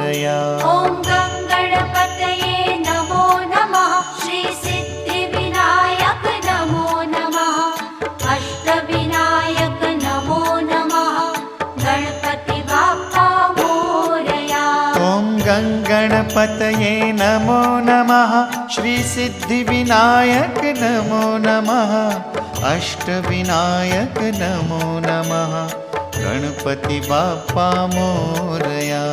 मोरया। ॐ गणपतये नमो नमः। श्री सिद्धिविनायक नमो नमः। अष्टविनायक नमो नमः। गणपति बाप्पा मोरया। ॐ गणपतये नमो नमः। श्री सिद्धिविनायक नमो नमः। अष्टविनायक नमो नमः। गणपति बाप्पा मोरया।